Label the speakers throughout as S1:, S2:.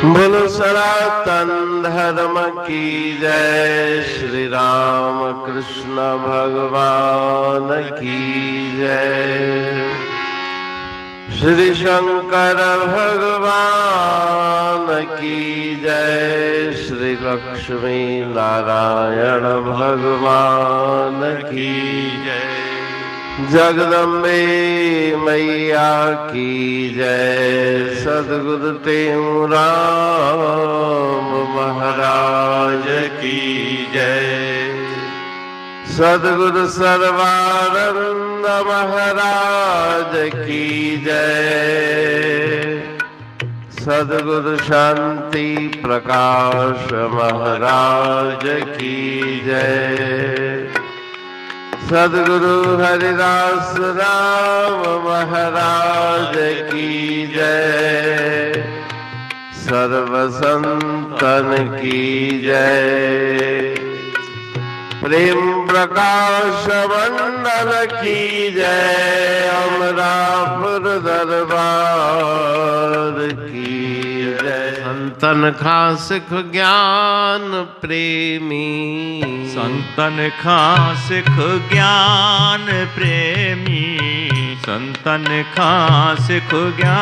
S1: बोलो सनातन धर्म की जय। श्री राम कृष्ण भगवान की जय। श्री शंकर भगवान की जय। श्री लक्ष्मी नारायण भगवान की जय। जगदम्बे मैया की जय। सद्गुरु राम महाराज की जय। सद्गुरु सर्वानंद महाराज की जय। सद्गुरु शांति प्रकाश महाराज की जय। सद्गुरु हरिदास राम महाराज की जय। सर्व संतन की जय। प्रेम प्रकाश मंडल की जय। अमरापुर दरबार की जय। संतन का सिख ज्ञान प्रेमी।
S2: संतन का सिख ज्ञान प्रेमी। संतन का सिख ज्ञान।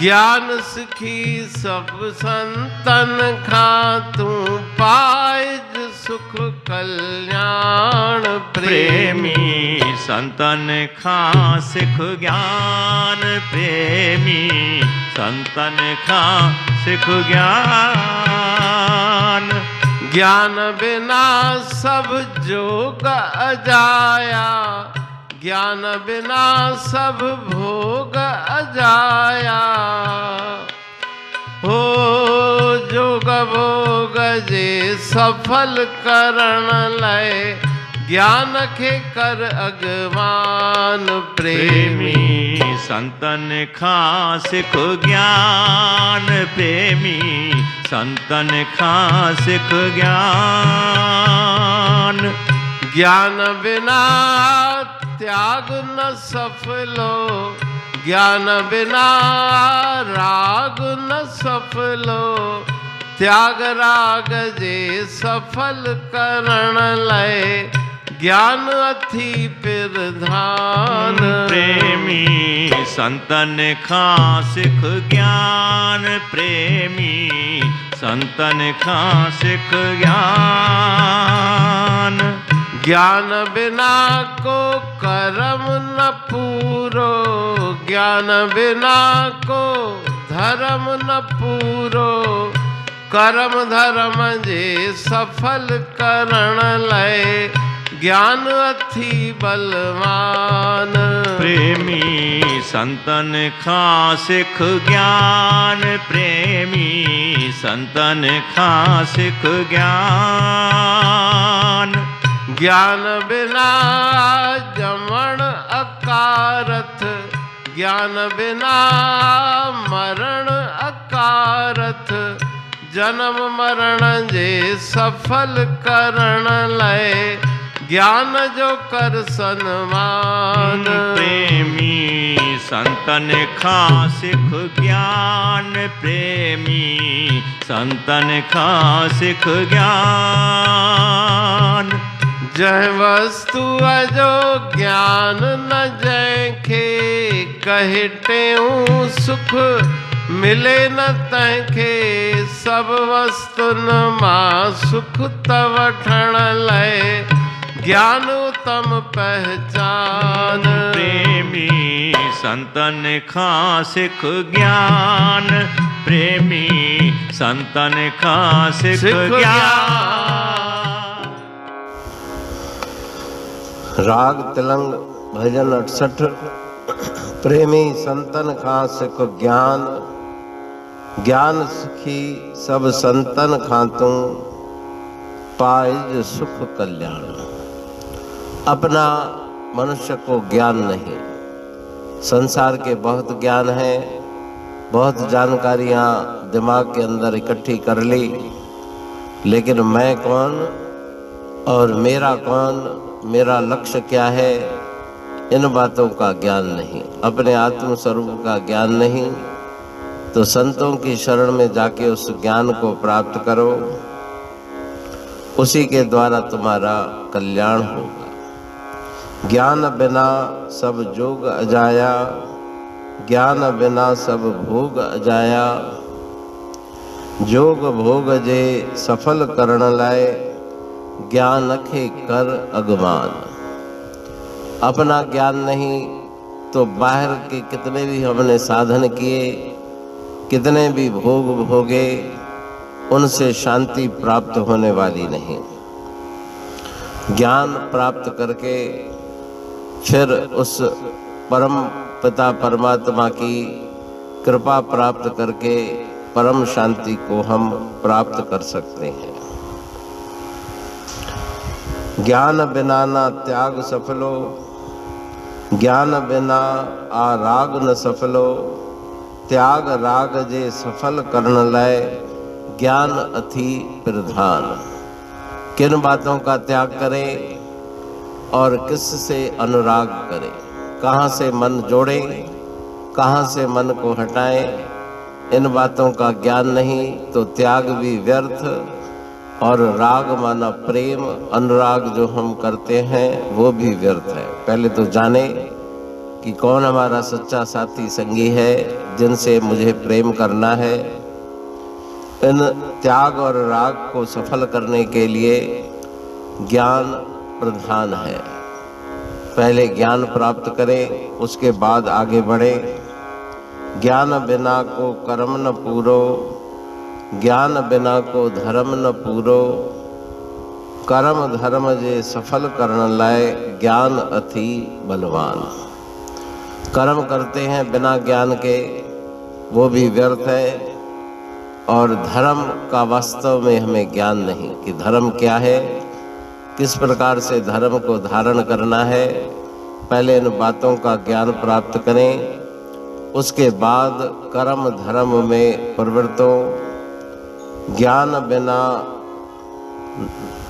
S1: ज्ञान सिखी सब संतन का तू पाइज सुख कल्याण
S2: प्रेमी। संतन का सिख ज्ञान प्रेमी। संतन का सिख ज्ञान।
S1: ज्ञान बिना सब जोग अजाया। ज्ञान बिना सब भोग अजाया। हो जोग भोग जे सफल करण लय। ज्ञान के कर अगवान प्रेमी।
S2: संतन का सिख ज्ञान प्रेमी। संतन का सिख ज्ञान।
S1: ज्ञान बिना त्याग न सफलो। ज्ञान बिना राग न सफलो। त्याग राग जे सफल करण लय। ज्ञान अथी प्रधान
S2: प्रेमी। संतन का सिख ज्ञान प्रेमी। संतन का सिख ज्ञान।
S1: ज्ञान बिना को कर्म न पूरो। ज्ञान बिना को धर्म न पूरो। कर्म धर्म जे सफल करण लय। ज्ञान अथी बलवान
S2: प्रेमी। संतन का सिख ज्ञान प्रेमी। संतन का सिख ज्ञान।
S1: ज्ञान बिना जमण अकारथ। ज्ञान बिना मरण अकारथ। जन्म मरण जे सफल करण लय। ज्ञान जो कर सन्मान
S2: प्रेमी। संतन का सिख ज्ञान प्रेमी। संतन का सिख ज्ञान।
S1: जय वस्तु अजो ज्ञान न जैखे। कहटेऊं सुख मिले न तैखे। सब वस्तु न मां सुख तव ठण लय। ज्ञान उत्तम पहचान
S2: प्रेमी। संतन का सिख ज्ञान प्रेमी। संतन का सिख ज्ञान।
S1: राग तिलंग भजन 68। प्रेमी संतन का सिख ज्ञान। ज्ञान सुखी सब संतन खातू पाइज सुख कल्याण। अपना मनुष्य को ज्ञान नहीं। संसार के बहुत ज्ञान है, बहुत जानकारियाँ दिमाग के अंदर इकट्ठी कर ली, लेकिन मैं कौन और मेरा कौन, मेरा लक्ष्य क्या है, इन बातों का ज्ञान नहीं। अपने आत्म स्वरूप का ज्ञान नहीं। तो संतों की शरण में जाके उस ज्ञान को प्राप्त करो, उसी के द्वारा तुम्हारा कल्याण होगा। ज्ञान बिना सब जोग अजाया, ज्ञान बिना सब भोग अजाया, जोग भोग जे सफल करण लाए, ज्ञान अखे कर अगमान। अपना ज्ञान नहीं तो बाहर के कितने भी हमने साधन किए, कितने भी भोग भोगे, उनसे शांति प्राप्त होने वाली नहीं। ज्ञान प्राप्त करके फिर उस परम पिता परमात्मा की कृपा प्राप्त करके परम शांति को हम प्राप्त कर सकते हैं। ज्ञान बिना ना त्याग सफलो, ज्ञान बिना आराग न सफलो, त्याग राग जे सफल करण लाए, ज्ञान अथि प्रधान। किन बातों का त्याग करें और किस से अनुराग करें, कहाँ से मन जोड़ें, कहाँ से मन को हटाएं, इन बातों का ज्ञान नहीं तो त्याग भी व्यर्थ, और राग माना प्रेम, अनुराग जो हम करते हैं वो भी व्यर्थ है। पहले तो जाने कि कौन हमारा सच्चा साथी संगी है जिनसे मुझे प्रेम करना है। इन त्याग और राग को सफल करने के लिए ज्ञान प्रधान है। पहले ज्ञान प्राप्त करें, उसके बाद आगे बढ़े। ज्ञान बिना को कर्म न पूरो, ज्ञान बिना को धर्म न पूरो, कर्म धर्म जे सफल करण लाए, ज्ञान अति बलवान। कर्म करते हैं बिना ज्ञान के, वो भी व्यर्थ है, और धर्म का वास्तव में हमें ज्ञान नहीं कि धर्म क्या है, किस प्रकार से धर्म को धारण करना है। पहले इन बातों का ज्ञान प्राप्त करें, उसके बाद कर्म धर्म में प्रवृत्तो। ज्ञान बिना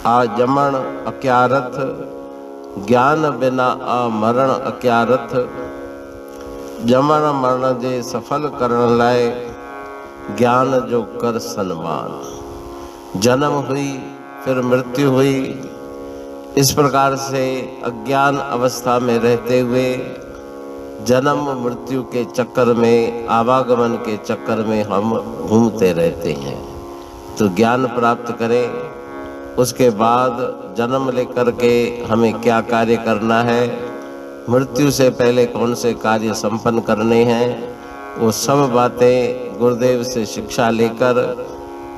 S1: आजमन अक्यारथ, ज्ञान बिना अमरण अक्यारथ, जमन मरण जे सफल करण लाए, ज्ञान जो कर सन्मान। जन्म हुई फिर मृत्यु हुई, इस प्रकार से अज्ञान अवस्था में रहते हुए जन्म मृत्यु के चक्कर में, आवागमन के चक्कर में हम घूमते रहते हैं। तो ज्ञान प्राप्त करें, उसके बाद जन्म लेकर के हमें क्या कार्य करना है, मृत्यु से पहले कौन से कार्य संपन्न करने हैं, वो सब बातें गुरुदेव से शिक्षा लेकर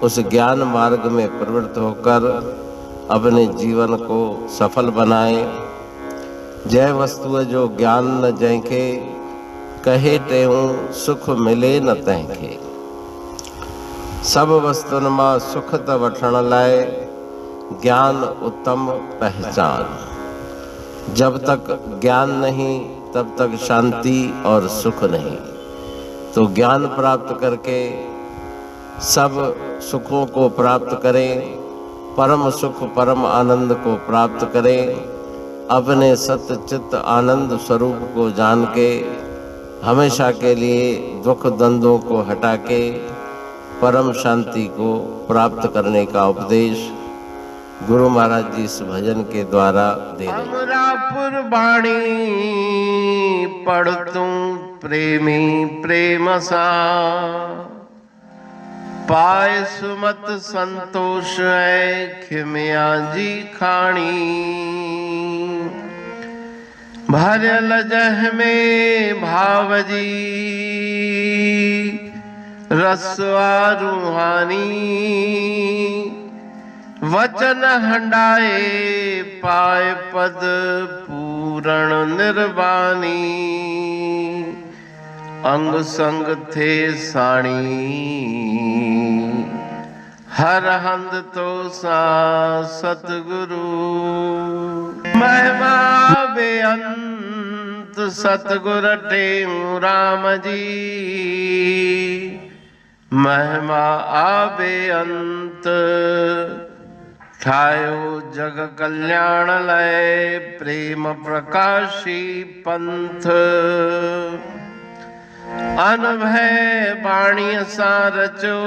S1: उस ज्ञान मार्ग में प्रवृत्त होकर अपने जीवन को सफल बनाएं। जय वस्तु जो ज्ञान न जैके, कहे तेहूं सुख मिले न तैंखे। सब वस्तुन मां सुख त वठण लाए, ज्ञान उत्तम पहचान। जब तक ज्ञान नहीं तब तक शांति और सुख नहीं। तो ज्ञान प्राप्त करके सब सुखों को प्राप्त करें, परम सुख परम आनंद को प्राप्त करें। अपने सत्य चित्त आनंद स्वरूप को जान के हमेशा के लिए दुख द्वंद्वों को हटा के परम शांति को प्राप्त करने का उपदेश गुरु महाराज जी इस भजन के द्वारा दे रहे हैं।
S3: अमरापुर बाणी पढ़ तू प्रेमी प्रेम सा, पाए सुमत संतोष है खिमिया जी खाणी। भरल जह में भाव जी रसवा रूहानी, वचन हंडाए पाए पद पूरण निर्वाणी। अंग संग थे साणी हर हंद तो सा सतगुरु। महिमा बेअंत सतगुर टेऊ राम जी, महिमा आबे अंत ठायो जग कल्याण लय प्रेम प्रकाशी पंथ। अनभय वाणी सा रचो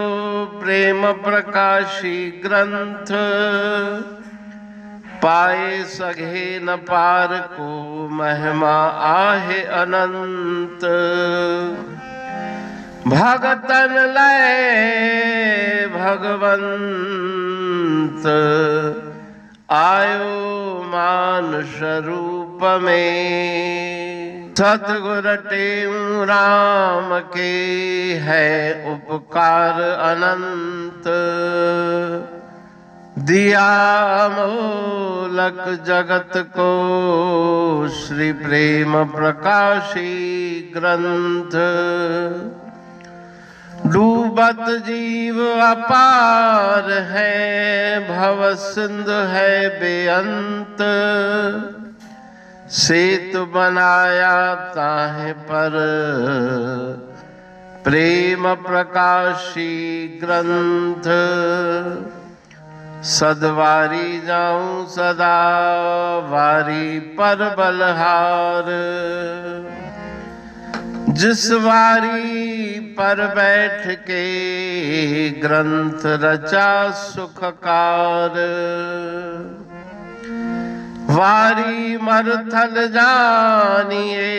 S3: प्रेम प्रकाशी ग्रंथ, पाए सघे न पार को महिमा आहे अनंत। भगतन लय भगवंत, आयो मानुष रूप में। सतगुर टेऊ राम के है उपकार अनंत, दिया मोलक जगत को श्री प्रेम प्रकाशी ग्रंथ। डूबत जीव अपार है, भव सिंधु है बेअंत। सेतु बनाया ताहे पर प्रेम प्रकाशी ग्रंथ। सदवारी जाऊं सदा वारी पर बलहार, जिस वारी पर बैठ के ग्रंथ रचा सुखकार। वारी मरथल जानिए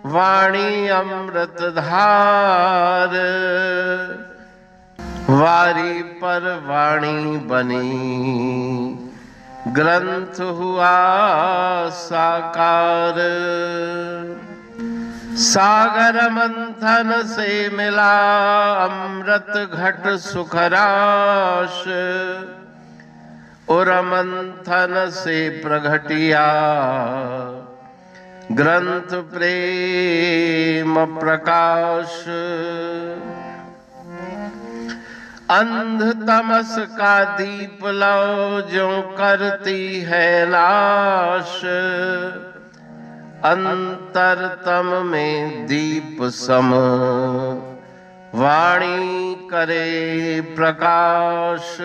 S3: वाणी अमृत धार, वारी पर वाणी बनी ग्रंथ हुआ साकार। सागर मंथन से मिला अमृत घट सुखराश, और मंथन से प्रगटिया ग्रंथ प्रेम प्रकाश। अंध तमस का दीप लो जो करती है नाश, अंतरतम में दीप सम वाणी करे प्रकाश।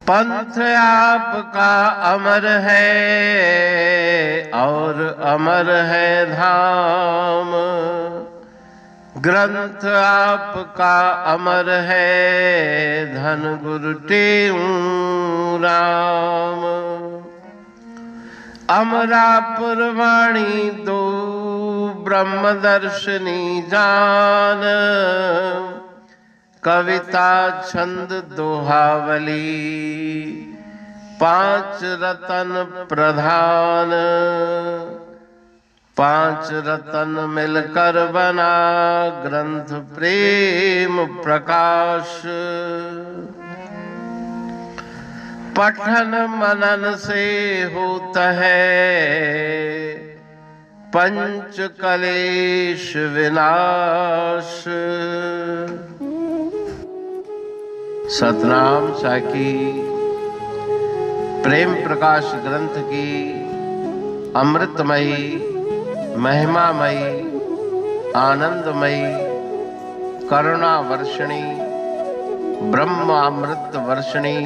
S3: पंथ आपका अमर है और अमर है धाम, ग्रंथ आपका अमर है धन गुरु टेऊ राम। अमरापुर वाणी दो ब्रह्म दर्शनी जान, कविता छंद दोहावली पांच रतन प्रधान। पांच रतन मिलकर बना ग्रंथ प्रेम प्रकाश। पठन मनन से होता है पंच कलेश विनाश। सतनाम साकी प्रेम प्रकाश ग्रंथ की अमृतमयी महिमामयी आनंदमयी करुणा वर्षिणी ब्रह्म अमृत वर्षिणी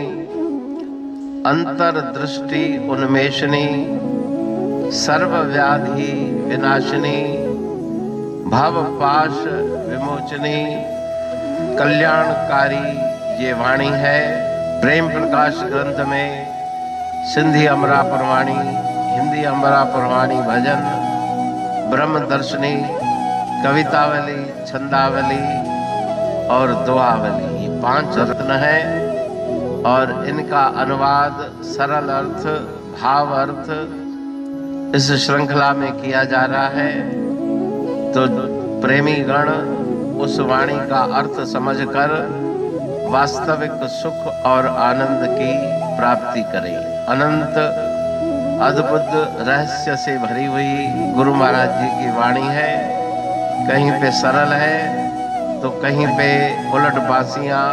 S3: अंतर्दृष्टि उन्मेषणी सर्व व्याधि विनाशिनी भव पाश विमोचनी कल्याणकारी ये वाणी है। प्रेम प्रकाश ग्रंथ में सिंधी अमरापुर वाणी, हिंदी अमरापुर वाणी भजन, ब्रह्म दर्शनी, कवितावली, छंदावली और दुआवली ये पांच रत्न हैं और इनका अनुवाद सरल अर्थ भाव अर्थ इस श्रृंखला में किया जा रहा है। तो प्रेमी गण उस वाणी का अर्थ समझकर वास्तविक सुख और आनंद की प्राप्ति करें। अनंत अद्भुत रहस्य से भरी हुई गुरु महाराज जी की वाणी है। कहीं पे सरल है तो कहीं पे उलट बासियां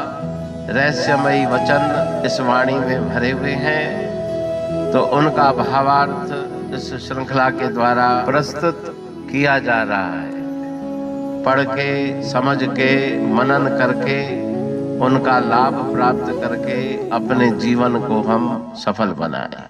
S3: रहस्यमयी वचन इस वाणी में भरे हुए हैं। तो उनका भावार्थ इस श्रृंखला के द्वारा प्रस्तुत किया जा रहा है। पढ़ के समझ के मनन करके उनका लाभ प्राप्त करके अपने जीवन को हम सफल बनाएं।